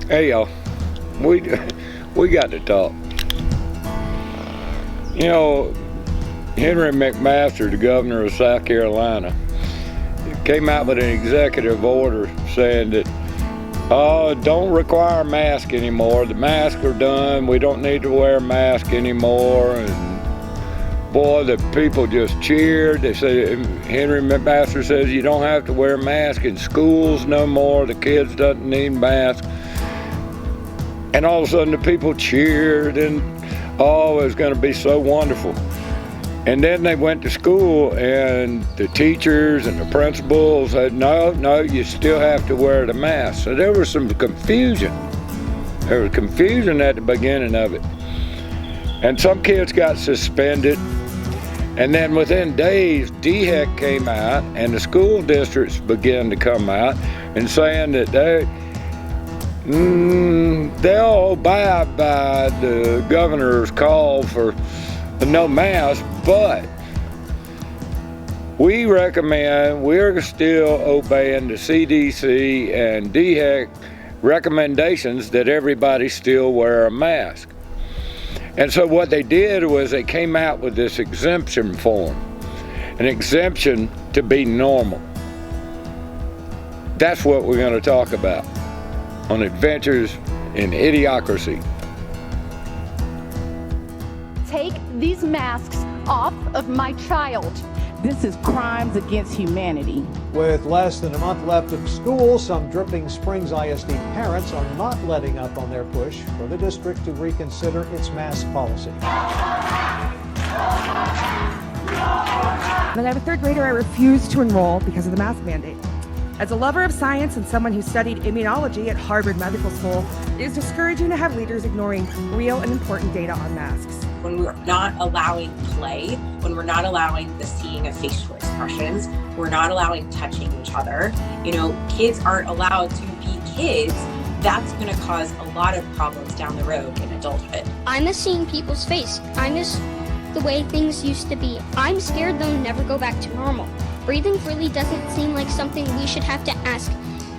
Hey y'all, we got to talk. You know, Henry McMaster, the governor of South Carolina, came out with an executive order saying that don't require a mask anymore. The masks are done. We don't need to wear a mask anymore. And boy, the people just cheered. They said, Henry McMaster says you don't have to wear a mask in schools no more. The kids doesn't need masks. And all of a sudden the people cheered and it was going to be so wonderful. And then they went to school and the teachers and the principals said, no, you still have to wear the mask. So there was some confusion. There was confusion at the beginning of it. And some kids got suspended. And then within days, DHEC came out and the school districts began to come out and saying that they'll abide by the governor's call for no mask, but we're still obeying the CDC and DHEC recommendations that everybody still wear a mask. And so what they did was they came out with this exemption form, an exemption to be normal. That's what we're going to talk about on Adventures in Idiocracy. Take these masks off of my child. This is crimes against humanity. With less than a month left of school, some Dripping Springs ISD parents are not letting up on their push for the district to reconsider its mask policy. When I was a third grader, I refused to enroll because of the mask mandate. As a lover of science and someone who studied immunology at Harvard Medical School, it is discouraging to have leaders ignoring real and important data on masks. When we're not allowing play, when we're not allowing the seeing of facial expressions, we're not allowing touching each other, kids aren't allowed to be kids, that's going to cause a lot of problems down the road in adulthood. I miss seeing people's face. I miss the way things used to be. I'm scared they'll never go back to normal. Breathing freely doesn't seem like something we should have to ask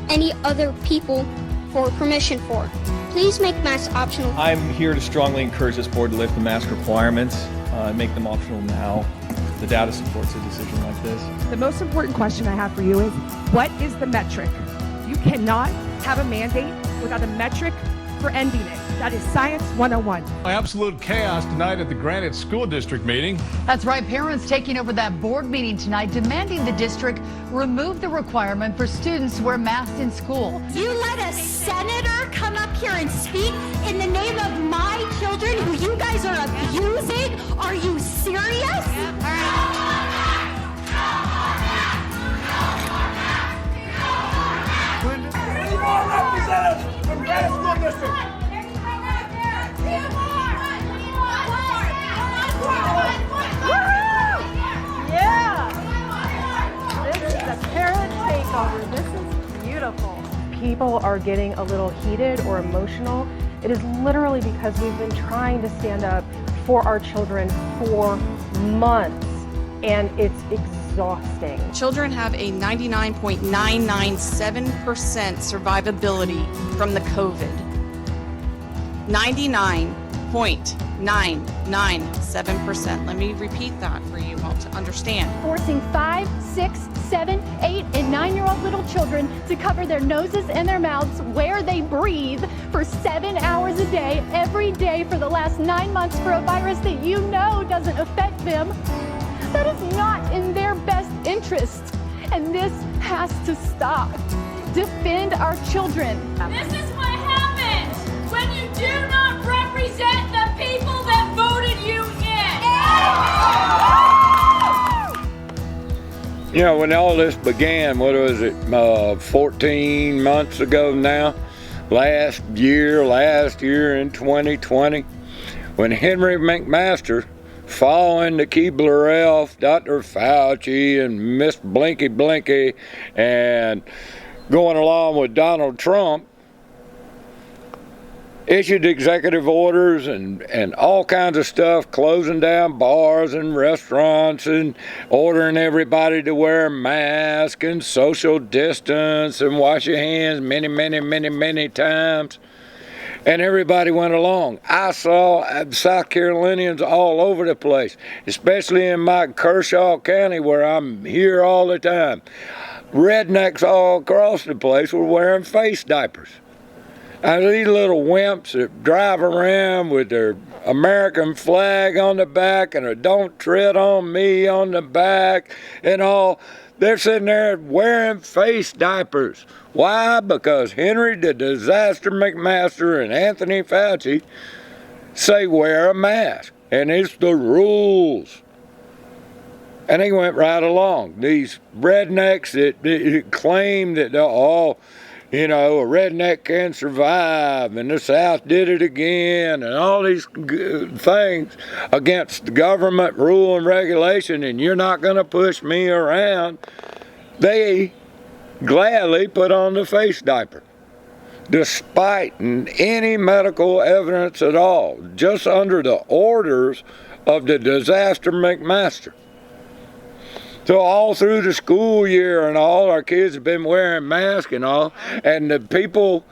any other people for permission for. Please make masks optional. I'm here to strongly encourage this board to lift the mask requirements, make them optional now. The data supports a decision like this. The most important question I have for you is, what is the metric? You cannot have a mandate without a metric for ending it. That is Science 101. Absolute chaos tonight at the Granite School District meeting. That's right. Parents taking over that board meeting tonight, demanding the district remove the requirement for students to wear masks in school. You let a senator come up here and speak in the name of my children who you guys are abusing? Are you serious? Representatives from Granite School District. Yeah! This is a parent takeover. This is beautiful. People are getting a little heated or emotional. It is literally because we've been trying to stand up for our children for months, and it's exhausting. Children have a 99.997% survivability from the COVID. 99.997%. Let me repeat that for you all to understand. Forcing 5, 6, 7, 8, and 9-year-old little children to cover their noses and their mouths where they breathe for 7 hours a day, every day for the last 9 months for a virus that you know doesn't affect them. That is not in their best interest, and this has to stop. Defend our children. This is what happens when you do not represent the people that voted you in. When all this began, what was it, 14 months ago now? Last year in 2020, when Henry McMaster, following the Keebler-Elf, Dr. Fauci, and Miss Blinky Blinky, and going along with Donald Trump, issued executive orders and all kinds of stuff, closing down bars and restaurants and ordering everybody to wear a mask and social distance and wash your hands many times. And everybody went along. I saw South Carolinians all over the place, especially in my Kershaw County where I'm here all the time. Rednecks all across the place were wearing face diapers. Now, these little wimps that drive around with their American flag on the back and a "Don't Tread on Me" on the back and all, they're sitting there wearing face diapers. Why? Because Henry the Disaster McMaster and Anthony Fauci say wear a mask, and it's the rules. And they went right along. These rednecks that claim that a redneck can survive, and the South did it again, and all these things against the government rule and regulation, and you're not going to push me around. They gladly put on the face diaper, despite any medical evidence at all, just under the orders of the Disaster McMaster. So all through the school year and all, our kids have been wearing masks and all, and the people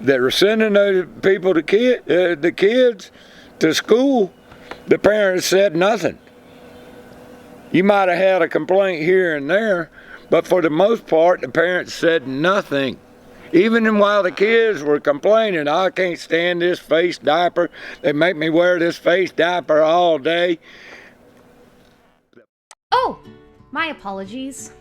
that are sending the kids to school, the parents said nothing. You might have had a complaint here and there, but for the most part, the parents said nothing. Even while the kids were complaining, "I can't stand this face diaper. They make me wear this face diaper all day." Oh, my apologies.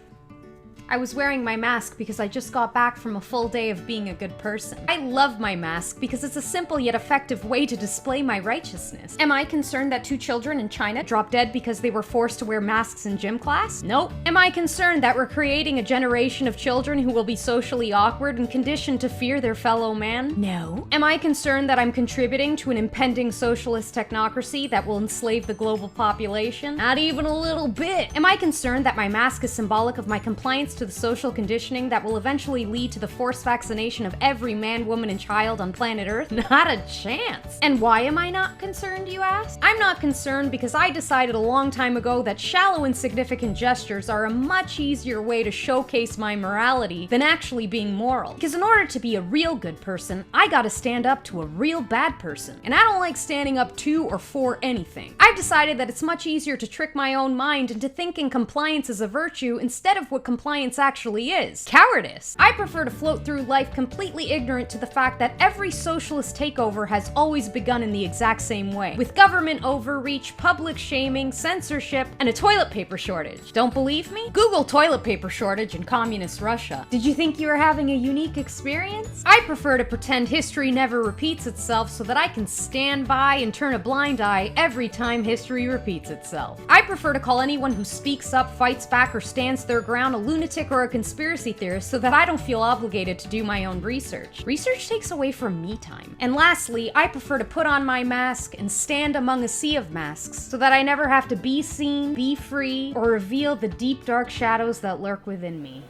I was wearing my mask because I just got back from a full day of being a good person. I love my mask because it's a simple yet effective way to display my righteousness. Am I concerned that 2 children in China dropped dead because they were forced to wear masks in gym class? Nope. Am I concerned that we're creating a generation of children who will be socially awkward and conditioned to fear their fellow man? No. Am I concerned that I'm contributing to an impending socialist technocracy that will enslave the global population? Not even a little bit. Am I concerned that my mask is symbolic of my compliance to the social conditioning that will eventually lead to the forced vaccination of every man, woman, and child on planet Earth? Not a chance. And why am I not concerned, you ask? I'm not concerned because I decided a long time ago that shallow, insignificant gestures are a much easier way to showcase my morality than actually being moral. Because in order to be a real good person, I gotta stand up to a real bad person. And I don't like standing up to or for anything. I've decided that it's much easier to trick my own mind into thinking compliance is a virtue instead of what compliance actually is: cowardice. I prefer to float through life completely ignorant to the fact that every socialist takeover has always begun in the exact same way, with government overreach, public shaming, censorship, and a toilet paper shortage. Don't believe me? Google toilet paper shortage in communist Russia. Did you think you were having a unique experience? I prefer to pretend history never repeats itself so that I can stand by and turn a blind eye every time history repeats itself. I prefer to call anyone who speaks up, fights back, or stands their ground a lunatic or a conspiracy theorist so that I don't feel obligated to do my own research. Research takes away from me time. And lastly, I prefer to put on my mask and stand among a sea of masks so that I never have to be seen, be free, or reveal the deep dark shadows that lurk within me.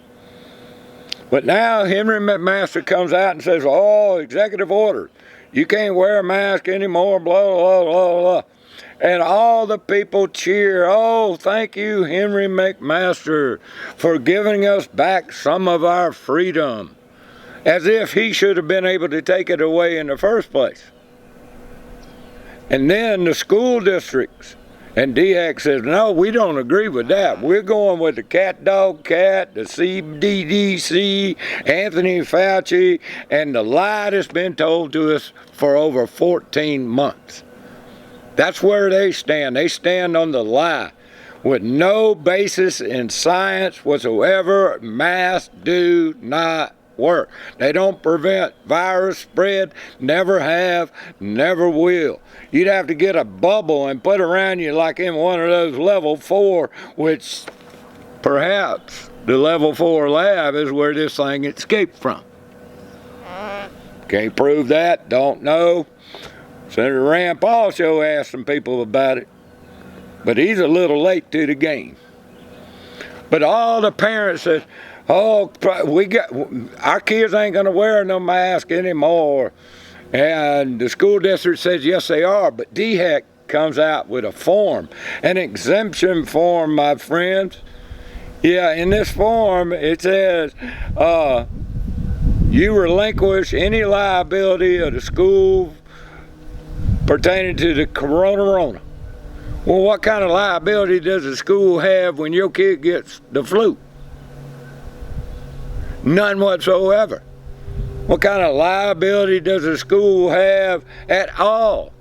But now Henry McMaster comes out and says, "Oh, executive order. You can't wear a mask anymore, blah, blah, blah, blah." And all the people cheer. "Oh, thank you, Henry McMaster, for giving us back some of our freedom." As if he should have been able to take it away in the first place. And then the school districts and DHEC says, "No, we don't agree with that. We're going with the cat, dog, cat, the CDC, Anthony Fauci, and the lie that's been told to us for over 14 months. That's where they stand. They stand on the lie with no basis in science whatsoever. Masks do not work. They don't prevent virus spread, never have, never will. You'd have to get a bubble and put around you like in one of those level 4, which perhaps the level 4 lab is where this thing escaped from. Can't prove that, don't know. Senator Rand Paul sure asked some people about it, but he's a little late to the game. But all the parents said, "Oh, our kids ain't gonna wear no mask anymore," and the school district says, "Yes, they are." But DHEC comes out with a form, an exemption form, my friends. Yeah, in this form it says, you relinquish any liability of the school pertaining to the corona. Well, what kind of liability does the school have when your kid gets the flu? None whatsoever. What kind of liability does the school have at all?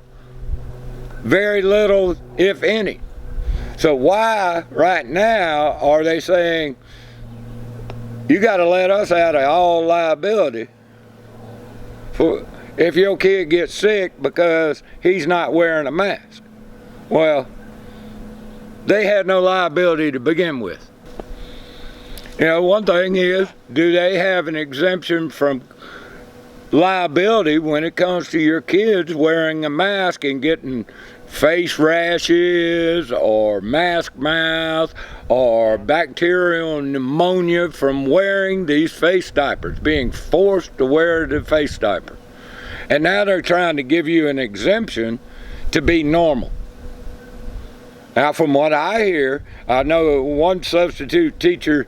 Very little, if any. So why, right now, are they saying, you got to let us out of all liability for if your kid gets sick because he's not wearing a mask? Well, they had no liability to begin with. You know, one thing is, do they have an exemption from liability when it comes to your kids wearing a mask and getting face rashes or mask mouth or bacterial pneumonia from wearing these face diapers, being forced to wear the face diaper? And now they're trying to give you an exemption to be normal. Now, from what I hear, I know one substitute teacher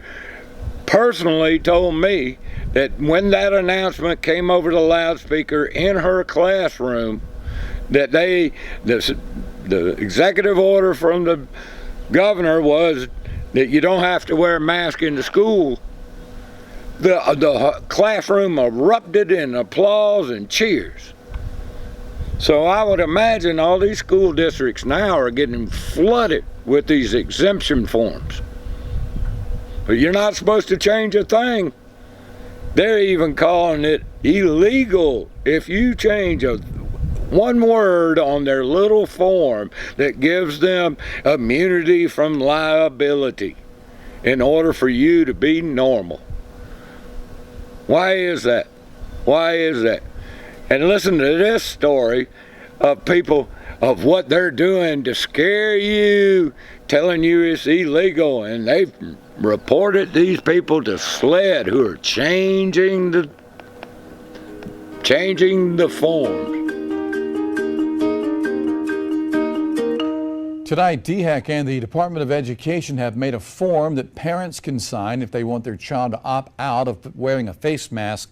personally told me that when that announcement came over the loudspeaker in her classroom, that the executive order from the governor was that you don't have to wear a mask in the school. The classroom erupted in applause and cheers. So I would imagine all these school districts now are getting flooded with these exemption forms. But you're not supposed to change a thing. They're even calling it illegal if you change one word on their little form that gives them immunity from liability in order for you to be normal. Why is that? Why is that? And listen to this story of people, of what they're doing to scare you, telling you it's illegal, and they've reported these people to SLED who are changing the form. Tonight, DHEC and the Department of Education have made a form that parents can sign if they want their child to opt out of wearing a face mask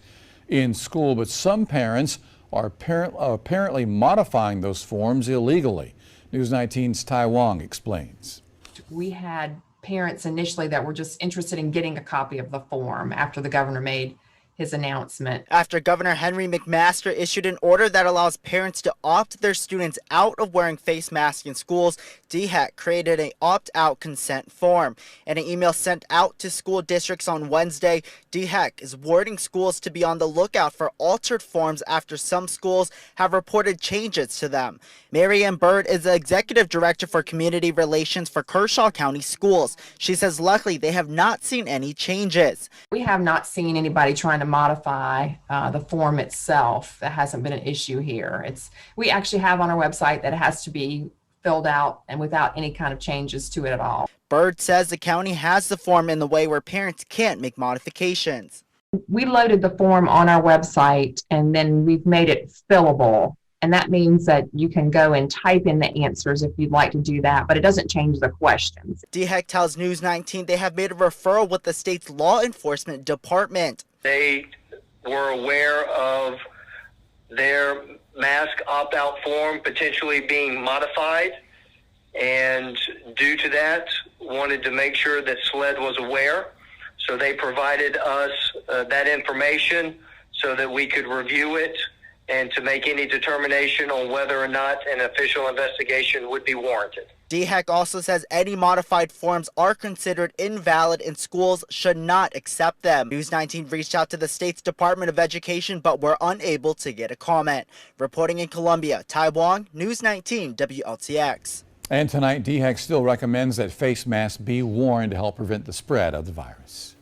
in school, but some parents are apparently modifying those forms illegally. News 19's Tai Wong explains. We had parents initially that were just interested in getting a copy of the form after the governor made his announcement. After Governor Henry McMaster issued an order that allows parents to opt their students out of wearing face masks in schools, DHEC created an opt-out consent form. In an email sent out to school districts on Wednesday, DHEC is warning schools to be on the lookout for altered forms after some schools have reported changes to them. Mary Ann Bird is the executive director for community relations for Kershaw County Schools. She says luckily they have not seen any changes. We have not seen anybody trying to modify the form itself. That hasn't been an issue here. We actually have on our website that it has to be filled out and without any kind of changes to it at all. Bird says the county has the form in the way where parents can't make modifications. We loaded the form on our website and then we've made it fillable. And that means that you can go and type in the answers if you'd like to do that, but it doesn't change the questions. DHEC tells News 19 they have made a referral with the state's law enforcement department. They were aware of their mask opt-out form potentially being modified, and due to that, wanted to make sure that SLED was aware. So they provided us that information so that we could review it and to make any determination on whether or not an official investigation would be warranted. DHEC also says any modified forms are considered invalid and schools should not accept them. News 19 reached out to the state's Department of Education but were unable to get a comment. Reporting in Columbia, Tai Wong, News 19 WLTX. And tonight, DHEC still recommends that face masks be worn to help prevent the spread of the virus.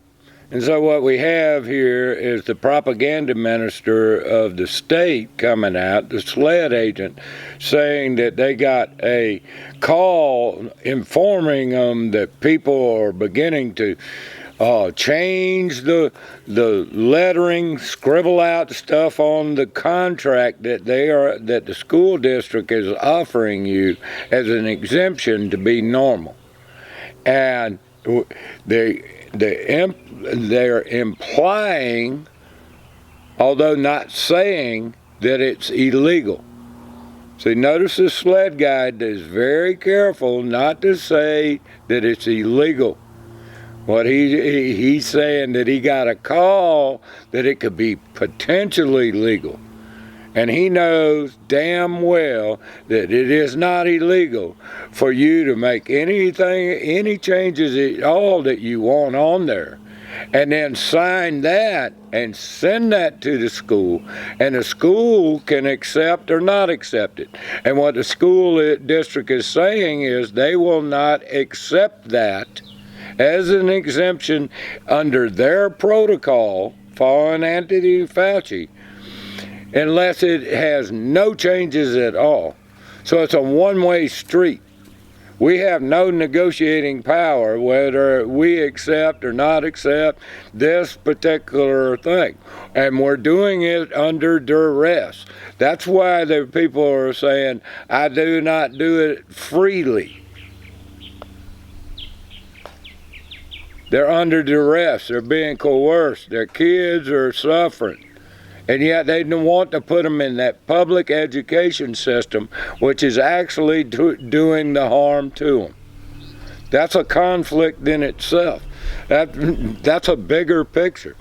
And so what we have here is the propaganda minister of the state coming out, the SLED agent, saying that they got a call informing them that people are beginning to change the lettering, scribble out stuff on the contract that the school district is offering you as an exemption to be normal. And they're implying although not saying that it's illegal. See, notice the SLED guide is very careful not to say that it's illegal. What he's saying that he got a call that it could be potentially legal. And he knows damn well that it is not illegal for you to make any changes at all that you want on there, and then sign that and send that to the school, and the school can accept or not accept it. And what the school district is saying is they will not accept that as an exemption under their protocol, following Anthony Fauci, unless it has no changes at all. So it's a one-way street. We have no negotiating power whether we accept or not accept this particular thing. And we're doing it under duress. That's why the people are saying, I do not do it freely. They're under duress. They're being coerced. Their kids are suffering. And yet they don't want to put them in that public education system, which is actually doing the harm to them. That's a conflict in itself. That's a bigger picture.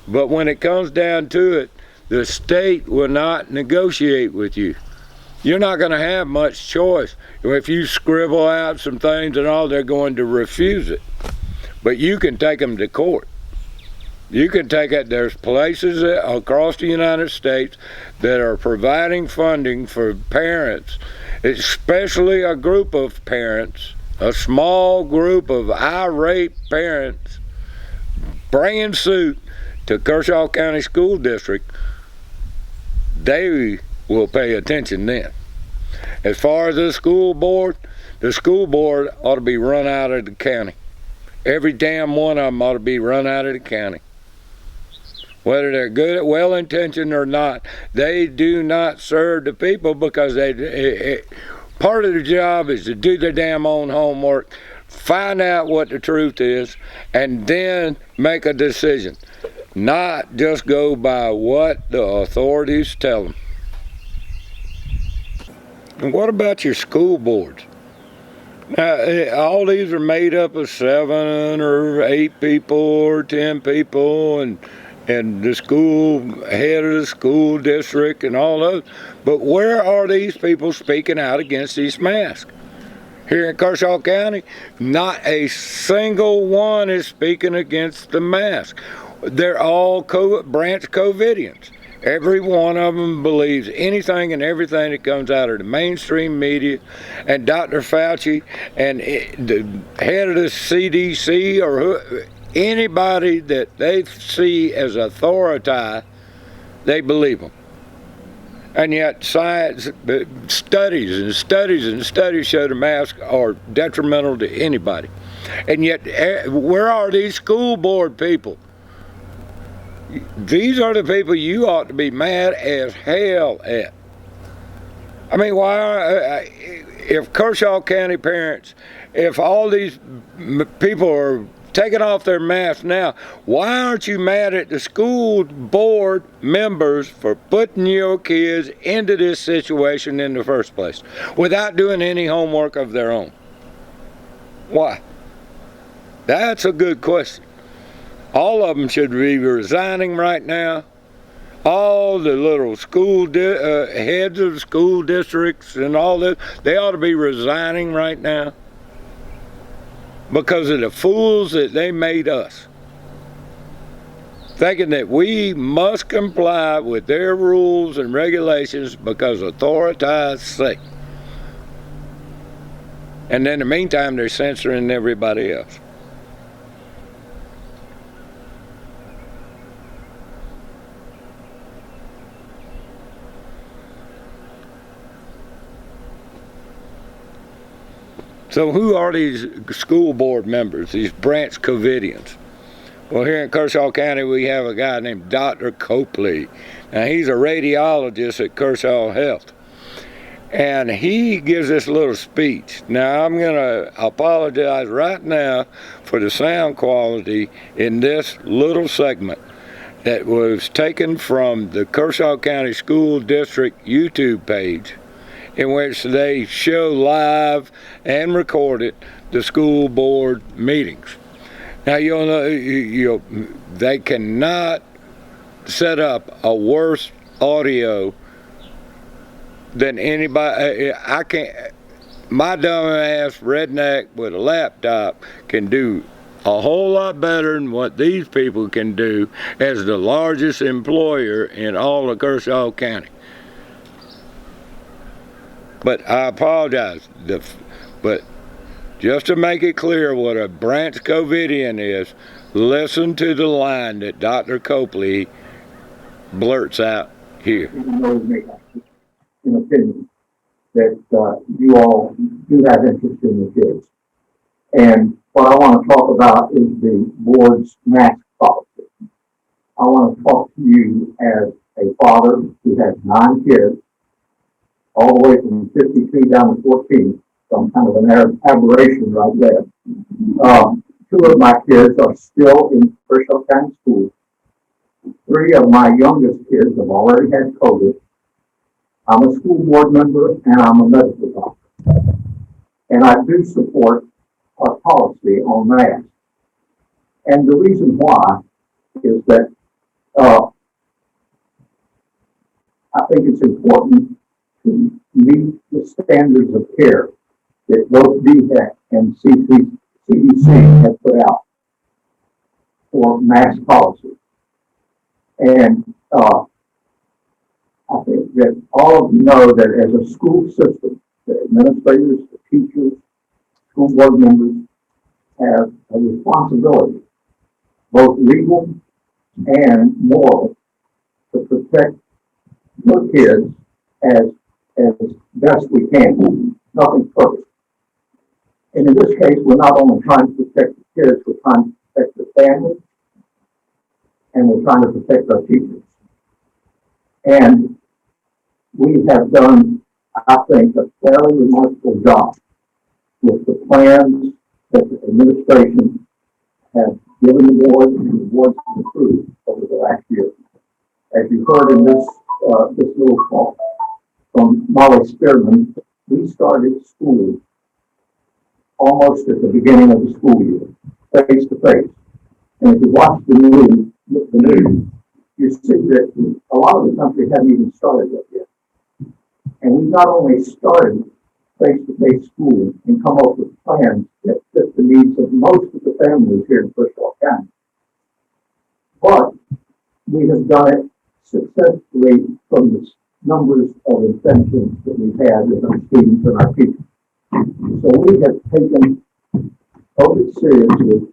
But when it comes down to it, the state will not negotiate with you. You're not going to have much choice. If you scribble out some things and all, they're going to refuse it. But you can take them to court. You can take it, there's places across the United States that are providing funding for parents, especially a group of parents, a small group of irate parents, bringing suit to Kershaw County School District. They will pay attention then. As far as the school board ought to be run out of the county. Every damn one of them ought to be run out of the county. Whether they're good, well-intentioned or not, they do not serve the people because part of the job is to do their damn own homework, find out what the truth is, and then make a decision. Not just go by what the authorities tell them. And what about your school boards? Now, all these are made up of 7 or 8 people or 10 people, and the school head of the school district and all those. But where are these people speaking out against these masks? Here in Kershaw County, not a single one is speaking against the mask. They're all branch Covidians. Every one of them believes anything and everything that comes out of the mainstream media, and Dr. Fauci and the head of the CDC or anybody that they see as authority, they believe them. And yet science, studies and studies and studies show the masks are detrimental to anybody. And yet, where are these school board people? These are the people you ought to be mad as hell at. I mean, why? If Kershaw County parents, if all these people are taking off their masks now, why aren't you mad at the school board members for putting your kids into this situation in the first place without doing any homework of their own? Why? That's a good question. All of them should be resigning right now. All the little school heads of school districts and all that, they ought to be resigning right now because of the fools that they made us. Thinking that we must comply with their rules and regulations because authorities say. And in the meantime, they're censoring everybody else. So who are these school board members, these branch Covidians? Well, here in Kershaw County, we have a guy named Dr. Copley. Now, he's a radiologist at Kershaw Health. And he gives this little speech. Now, I'm going to apologize right now for the sound quality in this little segment. that was taken from the Kershaw County School District YouTube page, in which they show live and recorded the school board meetings. Now you'll know they cannot set up a worse audio than anybody. I can't. My dumb ass redneck with a laptop can do a whole lot better than what these people can do as the largest employer in all of Kershaw County. But I apologize. But just to make it clear what a branch Covidian is, listen to the line that Dr. Copley blurts out here. Even though we make an opinion that you all do have interest in the kids. And what I want to talk about is the board's mask policy. I want to talk to you as a father who has 9 kids, all the way from 52 down to 14. So I'm kind of an aberration right there. 2 of my kids are still in Kershaw County Schools. 3 of my youngest kids have already had COVID. I'm a school board member and I'm a medical doctor. And I do support our policy on masks. And the reason why is that I think it's important to meet the standards of care that both DHEC and CDC have put out for mask policy. And I think that all of you know that as a school system, the administrators, the teachers, school board members have a responsibility, both legal and moral, to protect your kids as best we can. Nothing perfect. And in this case, we're not only trying to protect the kids, we're trying to protect the families, and we're trying to protect our teachers. And we have done, I think, a fairly remarkable job with the plans that the administration has given the board and the board's approved over the last year. As you heard in this little talk from Molly Spearman, we started school almost at the beginning of the school year, face to face. And if you watch the news, you see that a lot of the country hadn't even started that yet. And we not only started face-to-face school and come up with plans that fit the needs of most of the families here in Kershaw County, but we have done it successfully from the numbers of infections that we've had with our students and our teachers. So we have taken COVID seriously.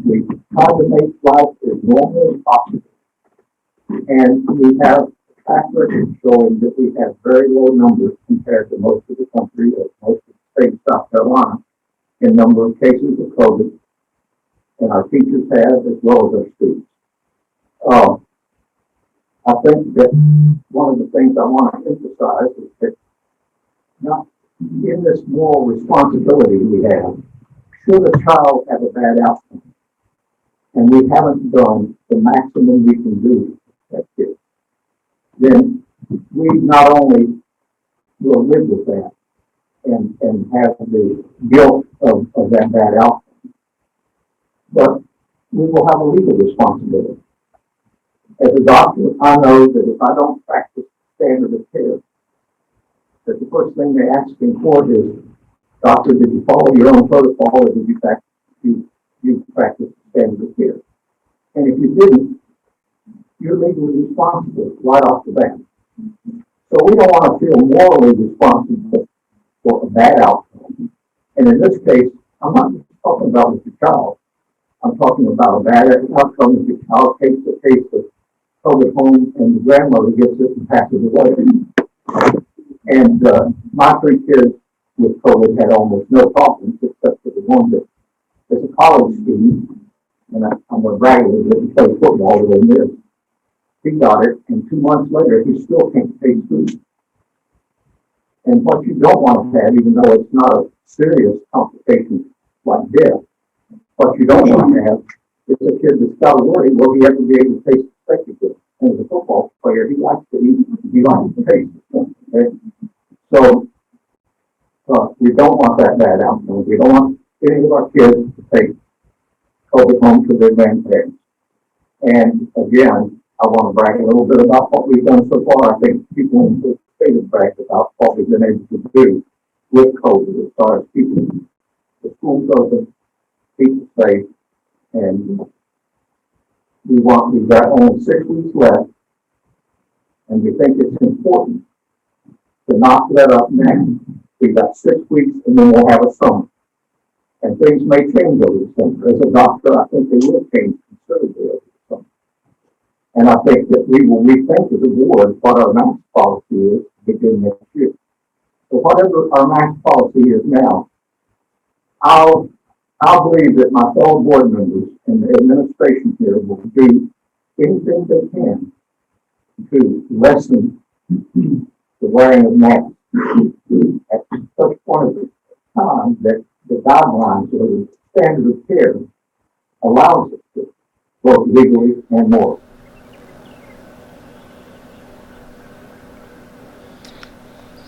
We try to make life as normal as possible. And we have a track record showing that we have very low numbers compared to most of the country, or most of the state of South Carolina, in number of cases of COVID, and our teachers have, as well as our students. I think that one of the things I want to emphasize is that now, in this moral responsibility we have, should a child have a bad outcome, and we haven't done the maximum we can do with that kid, then we not only will live with that and have the guilt of that bad outcome, but we will have a legal responsibility. As a doctor, I know that if I don't practice standard of care, that the first thing they ask in court is, doctor, did you follow your own protocol, or did you practice standard of care? And if you didn't, you're legally responsible right off the bat. So we don't want to feel morally responsible for a bad outcome. And in this case, I'm not just talking about with your child. I'm talking about a bad outcome if your child takes a case of COVID home and the grandmother gets it and passes away. And my 3 kids with COVID had almost no problems except for the one that is a college student, and I'm going to brag a little bit, he plays football with him. He got it, and 2 months later, he still can't pay food. And what you don't want to have, even though it's not a serious complication like death, what you don't want to have is a kid that's got to worry, will he ever be able to pay executive. And as a football player, he likes to eat, he likes to taste it. Okay? So we don't want that bad outcome. We don't want any of our kids to take COVID home to their grandparents. And again, I want to brag a little bit about what we've done so far. I think people in the state have bragged about what we've been able to do with COVID as far as keeping the schools open, people safe, and we've got only 6 weeks left, and we think it's important to not let up now. We've got 6 weeks, and then we'll have a summer. And things may change over the summer. As a doctor, I think they will change considerably over the summer. And I think that we will rethink as a board what our mask policy is beginning next year. So whatever our mask policy is now, I'll believe that my fellow board members and the administration here will do anything they can to lessen the wearing of masks at such point of time that the guidelines or the standard of care allows us to, both legally and morally.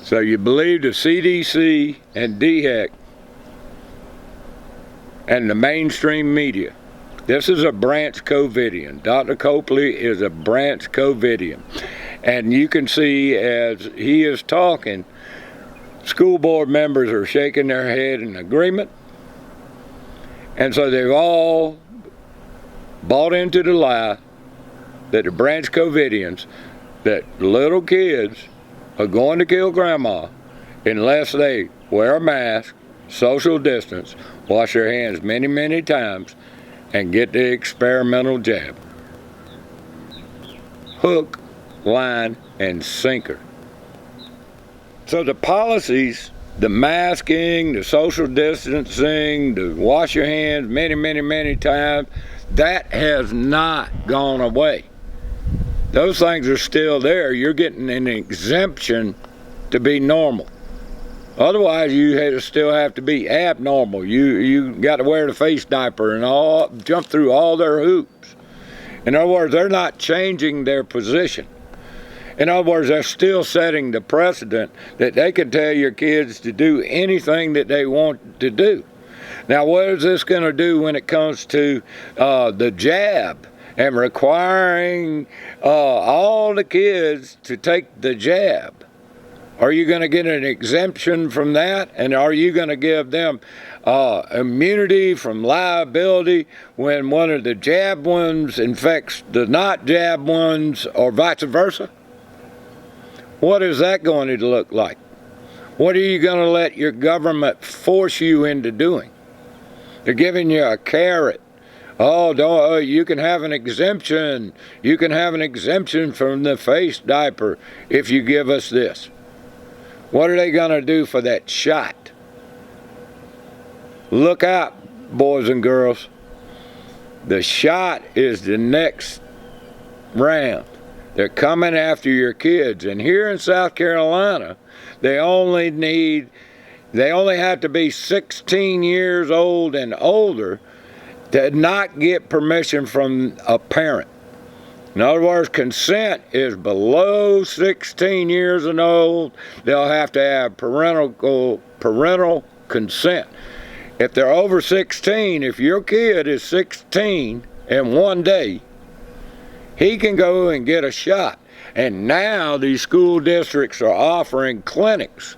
So you believe the CDC and DHEC and the mainstream media. This is a branch Covidian. Dr. Copley is a branch Covidian. And you can see as he is talking, school board members are shaking their head in agreement. And so they've all bought into the lie that the branch Covidians, that little kids are going to kill grandma unless they wear a mask, social distance, wash their hands many, many times, and get the experimental jab. Hook, line, and sinker. So the policies, the masking, the social distancing, the wash your hands many, many, many times, that has not gone away. Those things are still there. You're getting an exemption to be normal. Otherwise, you still have to be abnormal. You got to wear the face diaper and all, jump through all their hoops. In other words, they're not changing their position. In other words, they're still setting the precedent that they can tell your kids to do anything that they want to do. Now, what is this going to do when it comes to the jab and requiring all the kids to take the jab? Are you going to get an exemption from that? And are you going to give them immunity from liability when one of the jabbed ones infects the not jabbed ones, or vice versa? What is that going to look like? What are you going to let your government force you into doing? They're giving you a carrot. Oh, you can have an exemption. You can have an exemption from the face diaper if you give us this. What are they going to do for that shot? Look out, boys and girls. The shot is the next round. They're coming after your kids. And here in South Carolina, they only have to be 16 years old and older to not get permission from a parent. In other words, consent is below 16 years and old. They'll have to have parental consent. If they're over 16, if your kid is 16 in one day, he can go and get a shot. And now these school districts are offering clinics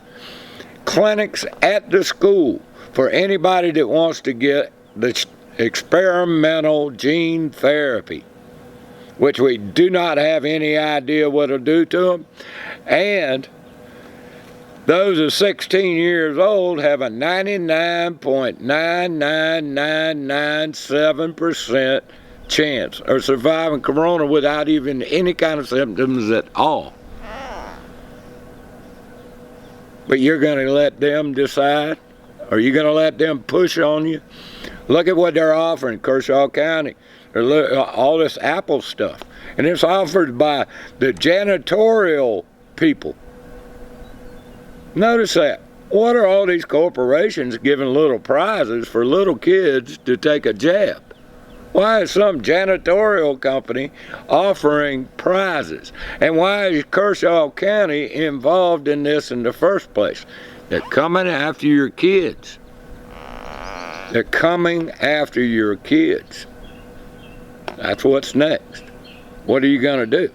at the school for anybody that wants to get the experimental gene therapy, which we do not have any idea what it'll do to them. And those of 16 years old have a 99.99997% chance of surviving corona without even any kind of symptoms at all. But you're going to let them decide? Are you going to let them push on you? Look at what they're offering, Kershaw County. All this Apple stuff. And it's offered by the janitorial people. Notice that. What are all these corporations giving little prizes for little kids to take a jab? Why is some janitorial company offering prizes? And why is Kershaw County involved in this in the first place? They're coming after your kids. They're coming after your kids. That's what's next. What are you going to do?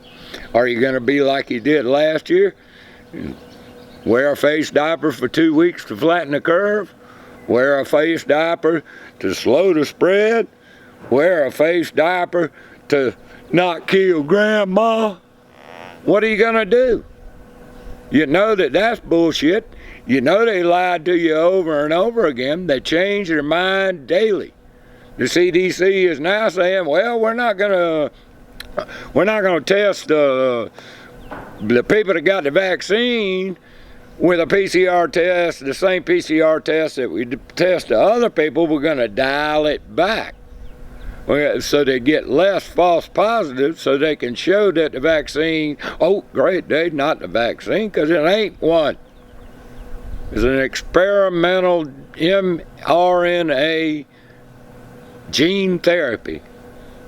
Are you going to be like you did last year? Wear a face diaper for 2 weeks to flatten the curve? Wear a face diaper to slow the spread? Wear a face diaper to not kill grandma? What are you going to do? You know that that's bullshit. You know they lied to you over and over again. They change their mind daily. The CDC is now saying, well, we're not going to test the people that got the vaccine with a PCR test, the same PCR test that we test to other people. We're going to dial it back so they get less false positives, so they can show that the vaccine, oh great, they're not the vaccine, because it ain't one. It's an experimental mRNA gene therapy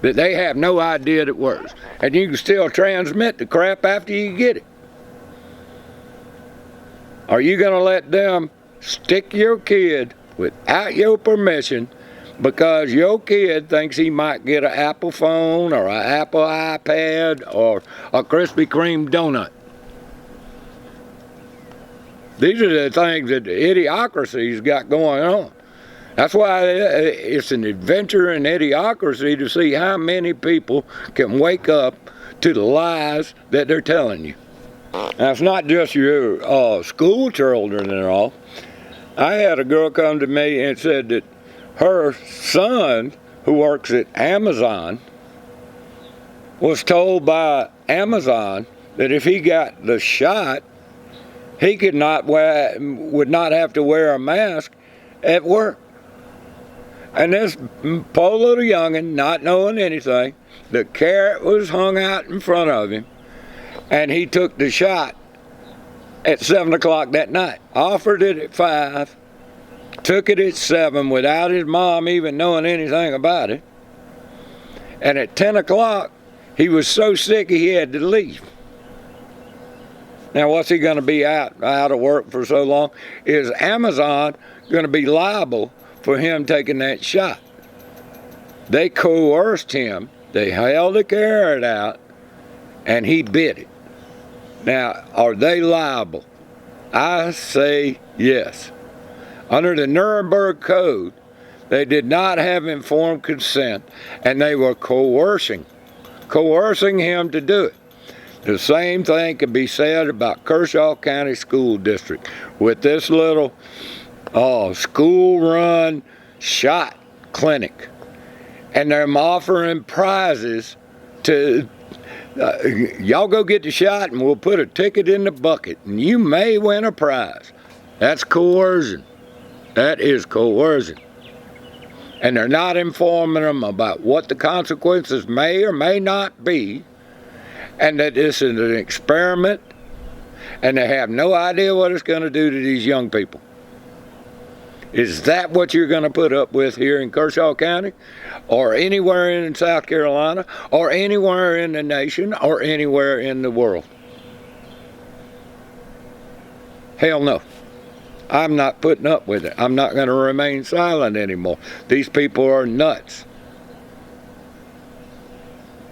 that they have no idea that works. And you can still transmit the crap after you get it. Are you going to let them stick your kid without your permission because your kid thinks he might get an Apple phone or an Apple iPad or a Krispy Kreme donut? These are the things that the idiocracy's got going on. That's why it's an adventure in idiocracy to see how many people can wake up to the lies that they're telling you. Now, it's not just your school children and all. I had a girl come to me and said that her son, who works at Amazon, was told by Amazon that if he got the shot, he would not have to wear a mask at work. And this poor little youngin', not knowing anything, the carrot was hung out in front of him, and he took the shot at 7 o'clock that night. Offered it at 5, took it at 7 without his mom even knowing anything about it. And at 10 o'clock, he was so sick he had to leave. Now, what's he going to be out of work for so long? Is Amazon going to be liable for him taking that shot? They coerced him. They held the carrot out, and he bit it. Now, are they liable? I say yes. Under the Nuremberg Code, they did not have informed consent, and they were coercing him to do it. The same thing could be said about Kershaw County School District with this little school-run shot clinic. And they're offering prizes to, y'all go get the shot and we'll put a ticket in the bucket and you may win a prize. That's coercion. That is coercion. And they're not informing them about what the consequences may or may not be, and that this is an experiment, and they have no idea what it's going to do to these young people. Is that what you're going to put up with here in Kershaw County, or anywhere in South Carolina, or anywhere in the nation, or anywhere in the world? Hell no. I'm not putting up with it. I'm not going to remain silent anymore. These people are nuts.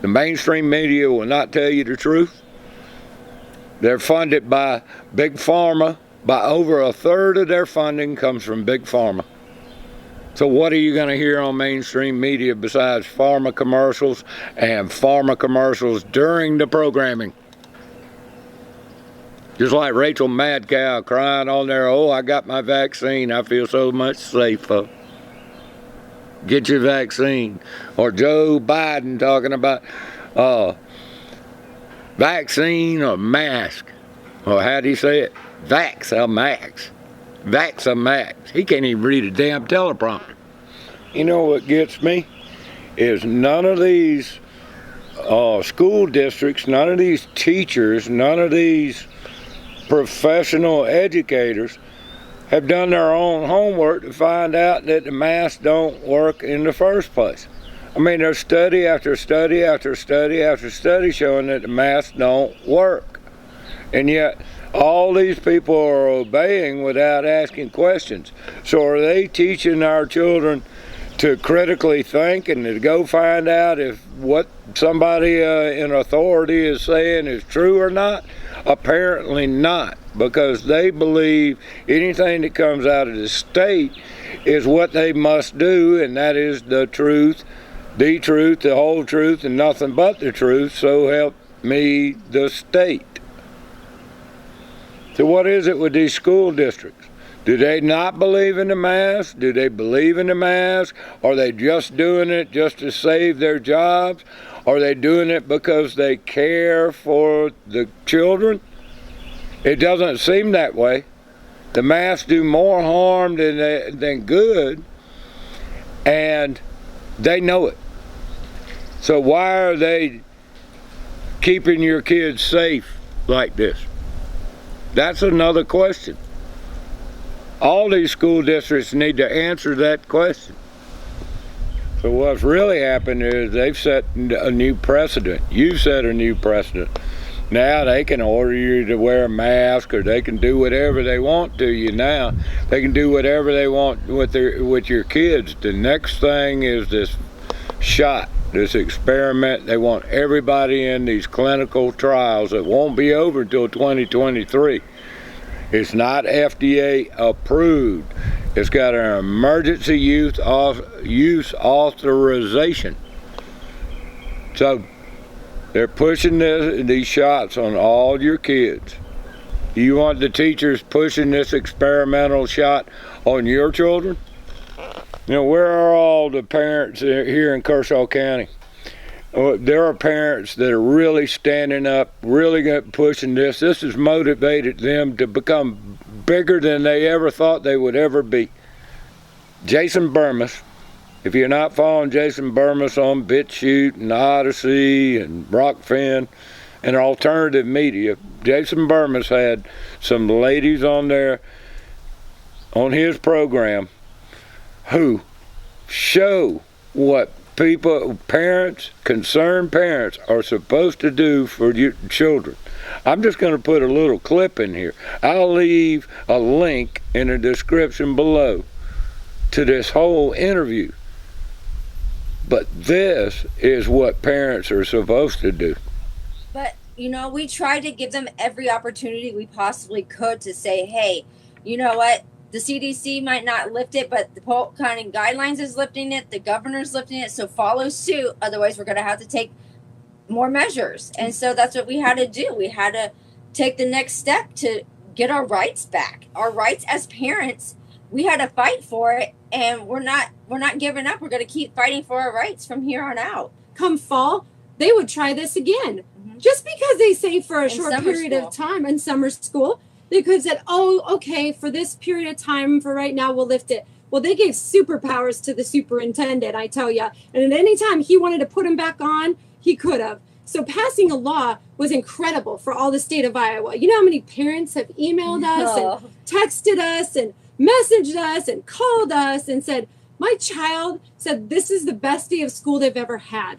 The mainstream media will not tell you the truth. They're funded by Big Pharma. By over a third of their funding comes from Big Pharma. So what are you going to hear on mainstream media besides pharma commercials and pharma commercials during the programming? Just like Rachel Mad Cow crying on there, oh, I got my vaccine, I feel so much safer. Get your vaccine. Or Joe Biden talking about vaccine or mask. Or how do you say it? Vax a max. Vax a max. He can't even read a damn teleprompter. You know what gets me? Is none of these school districts, none of these teachers, none of these professional educators have done their own homework to find out that the masks don't work in the first place. I mean, there's study after study after study after study showing that the masks don't work. And yet, all these people are obeying without asking questions. So are they teaching our children to critically think and to go find out if what somebody in authority is saying is true or not? Apparently not, because they believe anything that comes out of the state is what they must do, and that is the truth, the whole truth, and nothing but the truth, so help me the state. So what is it with these school districts? Do they not believe in the mask? Do they believe in the mask? Are they just doing it just to save their jobs? Are they doing it because they care for the children? It doesn't seem that way. The masks do more harm than good, and they know it. So why are they keeping your kids safe like this? That's another question. All these school districts need to answer that question. So what's really happened is they've set a new precedent. You've set a new precedent. Now they can order you to wear a mask, or they can do whatever they want to you now. They can do whatever they want with your kids. The next thing is this shot, this experiment. They want everybody in these clinical trials that won't be over until 2023. It's not FDA approved. It's got an emergency use authorization. So they're pushing these shots on all your kids. You want the teachers pushing this experimental shot on your children? You know, where are all the parents here in Kershaw County? There are parents that are really standing up, really pushing this. This has motivated them to become bigger than they ever thought they would ever be. Jason Burmis, if you're not following Jason Burmis on BitChute and Odyssey and Rockfin and alternative media, Jason Burmis had some ladies on there on his program who show what concerned parents are supposed to do for your children. I'm just going to put a little clip in here. I'll leave a link in the description below to this whole interview. But this is what parents are supposed to do. But, you know, we tried to give them every opportunity we possibly could to say, hey, you know what? The CDC might not lift it, but the Polk County Guidelines is lifting it. The governor's lifting it. So follow suit. Otherwise, we're going to have to take more measures. And so that's what we had to do. We had to take the next step to get our rights back. Our rights as parents, we had to fight for it. And we're not giving up. We're going to keep fighting for our rights from here on out. Come fall, they would try this again. Just because they say for a short period of time in summer school, they could have said, oh, okay, for this period of time, for right now, we'll lift it. Well, they gave superpowers to the superintendent, I tell you. And at any time he wanted to put him back on, he could have. So passing a law was incredible for all the state of Iowa. You know how many parents have emailed us and texted us and messaged us and called us and said, my child said this is the best day of school they've ever had.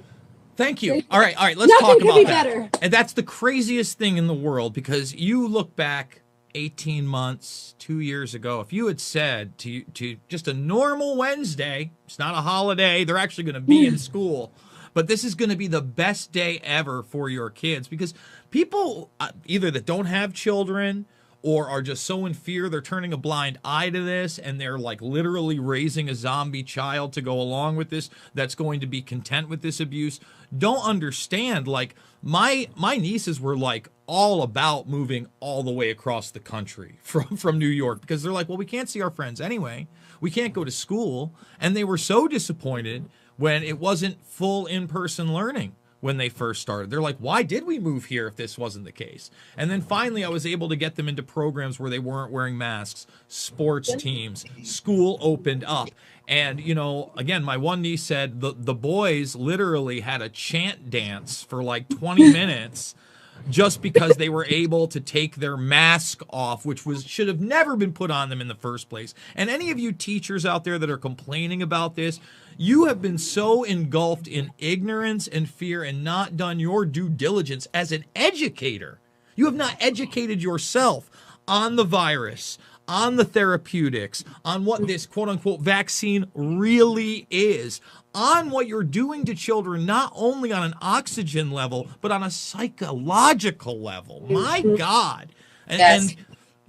Thank you. All right, let's talk Nothing could about be that. better. And that's the craziest thing in the world, because you look back 18 months, 2 years ago, if you had said to just a normal Wednesday, it's not a holiday, they're actually going to be in school, but this is going to be the best day ever for your kids, because people either that don't have children or are just so in fear they're turning a blind eye to this, and they're like literally raising a zombie child to go along with this that's going to be content with this abuse, don't understand. Like my nieces were like all about moving all the way across the country from New York, because they're like, well, we can't see our friends anyway, we can't go to school, and they were so disappointed when it wasn't full in-person learning. When they first started, they're like, why did we move here if this wasn't the case? And then finally I was able to get them into programs where they weren't wearing masks, sports teams, school opened up. And, you know, again, my one niece said the boys literally had a chant dance for like 20 minutes just because they were able to take their mask off, which should have never been put on them in the first place. And any of you teachers out there that are complaining about this, You have been so engulfed in ignorance and fear and not done your due diligence as an educator. You have not educated yourself on the virus, on the therapeutics, on what this quote-unquote vaccine really is, on what you're doing to children, not only on an oxygen level, but on a psychological level. My God. And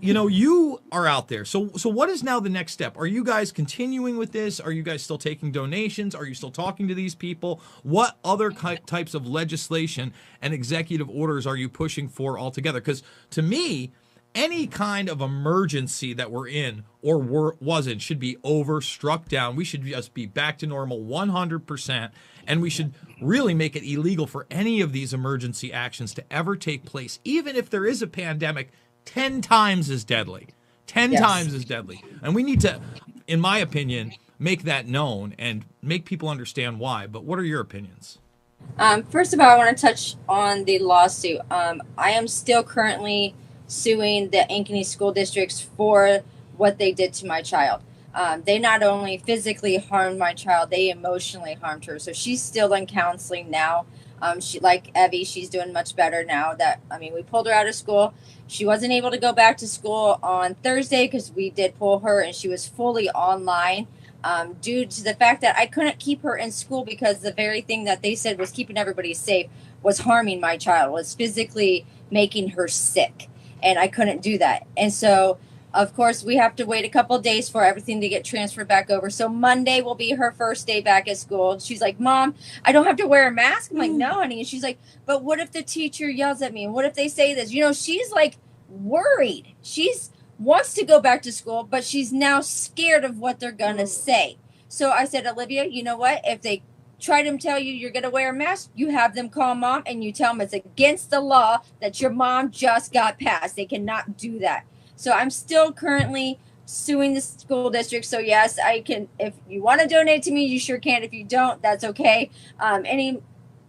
you know, you are out there. So what is now the next step? Are you guys continuing with this? Are you guys still taking donations? Are you still talking to these people? What other types of legislation and executive orders are you pushing for altogether? Because to me, any kind of emergency that we're in or wasn't should be struck down. We should just be back to normal 100%. And we should really make it illegal for any of these emergency actions to ever take place, even if there is a pandemic 10 times as deadly. 10 times as deadly. And we need to, in my opinion, make that known and make people understand why. But what are your opinions? First of all, I want to touch on the lawsuit. I am still currently suing the Ankeny school districts for what they did to my child. They not only physically harmed my child, they emotionally harmed her. So she's still in counseling now. She, like Evie, she's doing much better now. We pulled her out of school. She wasn't able to go back to school on Thursday because we did pull her, and she was fully online due to the fact that I couldn't keep her in school because the very thing that they said was keeping everybody safe was harming my child, was physically making her sick, and I couldn't do that. And so, of course, we have to wait a couple of days for everything to get transferred back over. So Monday will be her first day back at school. She's like, Mom, I don't have to wear a mask. I'm like, no, honey. And she's like, but what if the teacher yells at me? And what if they say this? You know, she's like worried. She's wants to go back to school, but she's now scared of what they're going to say. So I said, Olivia, you know what? If they try to tell you you're going to wear a mask, you have them call Mom and you tell them it's against the law that your mom just got passed. They cannot do that. So I'm still currently suing the school district. So yes, I can. If you want to donate to me, you sure can. If you don't, that's okay. Any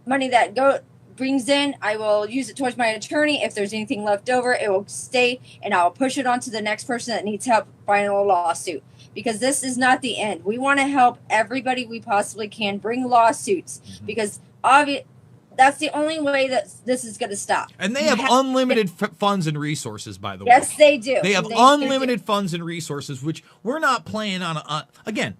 money that brings in, I will use it towards my attorney. If there's anything left over, it will stay, and I'll push it on to the next person that needs help filing a lawsuit. Because this is not the end. We want to help everybody we possibly can bring lawsuits, because that's the only way that this is going to stop. And they have unlimited funds and resources, by the way. Yes, they do. They have unlimited funds and resources, which we're not playing on. Again,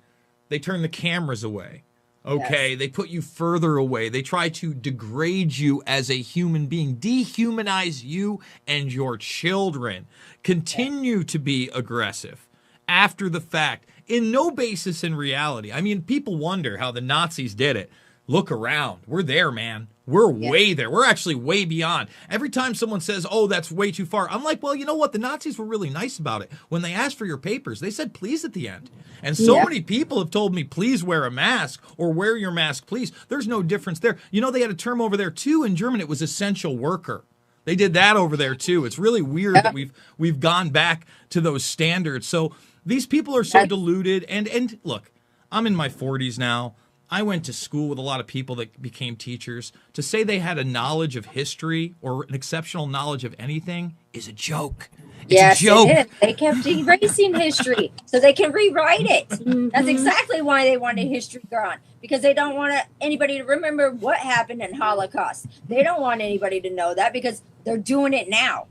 they turn the cameras away. Okay, They put you further away. They try to degrade you as a human being, dehumanize you and your children, continue to be aggressive after the fact, in no basis in reality. I mean, people wonder how the Nazis did it. Look around. We're there, man. We're way there. We're actually way beyond. Every time someone says, oh, that's way too far, I'm like, well, you know what? The Nazis were really nice about it. When they asked for your papers, they said please at the end. And so many people have told me, please wear a mask, or wear your mask, please. There's no difference there. You know, they had a term over there, too, in German. It was essential worker. They did that over there, too. It's really weird that we've gone back to those standards. So these people are so deluded. And look, I'm in my 40s now. I went to school with a lot of people that became teachers. To say they had a knowledge of history or an exceptional knowledge of anything is a joke. It's a joke. It is. They kept erasing history so they can rewrite it. That's exactly why they wanted history gone, because they don't want anybody to remember what happened in Holocaust. They don't want anybody to know that because they're doing it now.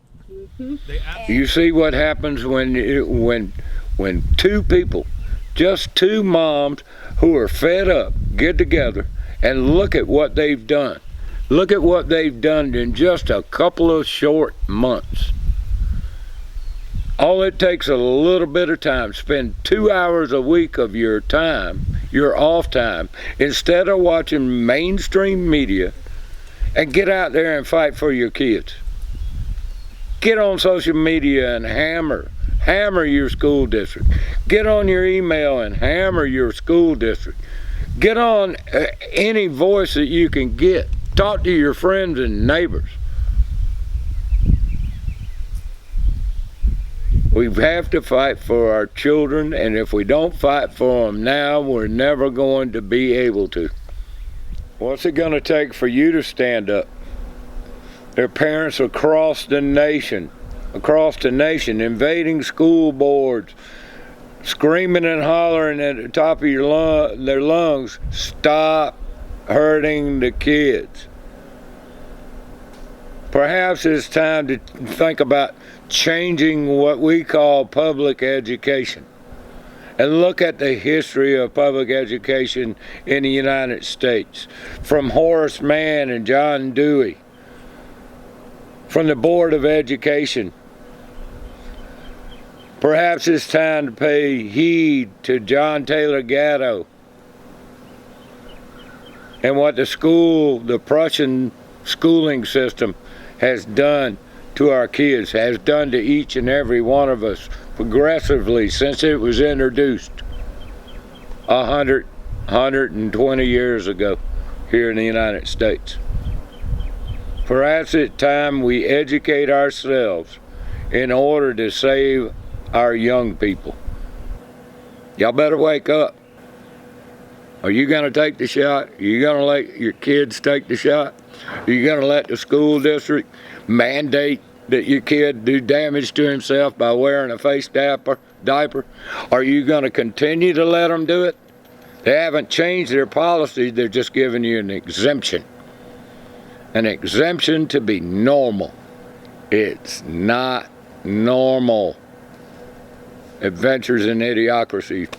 You see what happens when two people, just two moms who are fed up, get together and look at what they've done. Look at what they've done in just a couple of short months. All it takes a little bit of time. Spend 2 hours a week of your time, your off time, instead of watching mainstream media, and get out there and fight for your kids. Get on social media and hammer your school district. Get on your email and hammer your school district. Get on any voice that you can get. Talk to your friends and neighbors. We have to fight for our children, and if we don't fight for them now, we're never going to be able to. What's it going to take for you to stand up? There are parents across the nation, invading school boards, screaming and hollering at the top of their lungs, stop hurting the kids. Perhaps it's time to think about changing what we call public education and look at the history of public education in the United States, from Horace Mann and John Dewey, from the Board of Education. Perhaps it's time to pay heed to John Taylor Gatto and what the Prussian schooling system has done to our kids, has done to each and every one of us progressively since it was introduced 120 years ago here in the United States. Perhaps it's time we educate ourselves in order to save our young people. Y'all better wake up. Are you going to take the shot? Are you going to let your kids take the shot? Are you going to let the school district mandate that your kid do damage to himself by wearing a face diaper? Are you going to continue to let them do it? They haven't changed their policies. They're just giving you an exemption. An exemption to be normal. It's not normal. Adventures in Idiocracy.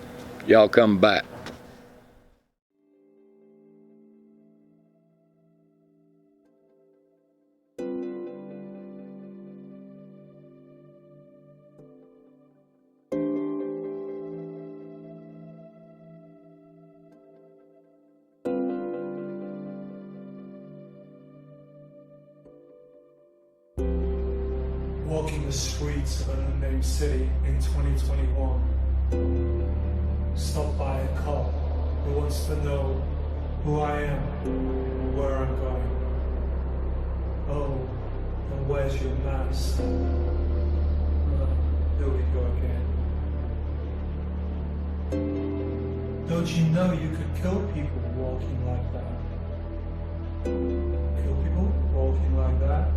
Y'all come back. Walking the streets of an unnamed city in 2021. Stopped by a cop who wants to know who I am and where I'm going. Oh, and where's your mask? Here we go again. Don't you know you could kill people walking like that? Kill people walking like that?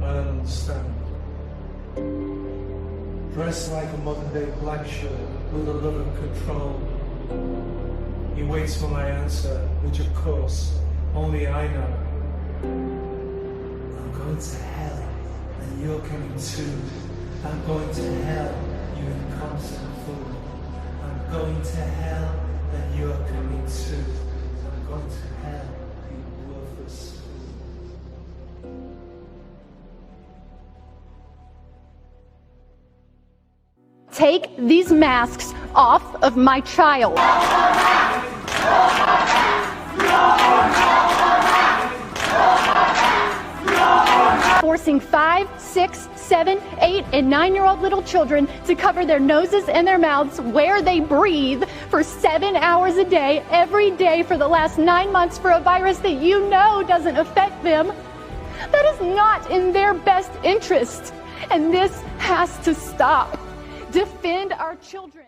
I don't understand. Dressed like a modern-day black shirt with a lot of control. He waits for my answer, which of course, only I know. I'm going to hell, and you're coming too. I'm going to hell, you incompetent fool. I'm going to hell, and you're coming too. I'm going to hell, you worthless fool. Take these masks off of my child. Forcing 5, 6, 7, 8, and 9-year-old little children to cover their noses and their mouths where they breathe for 7 hours a day, every day for the last 9 months for a virus that you know doesn't affect them. That is not in their best interest, and this has to stop. Defend our children.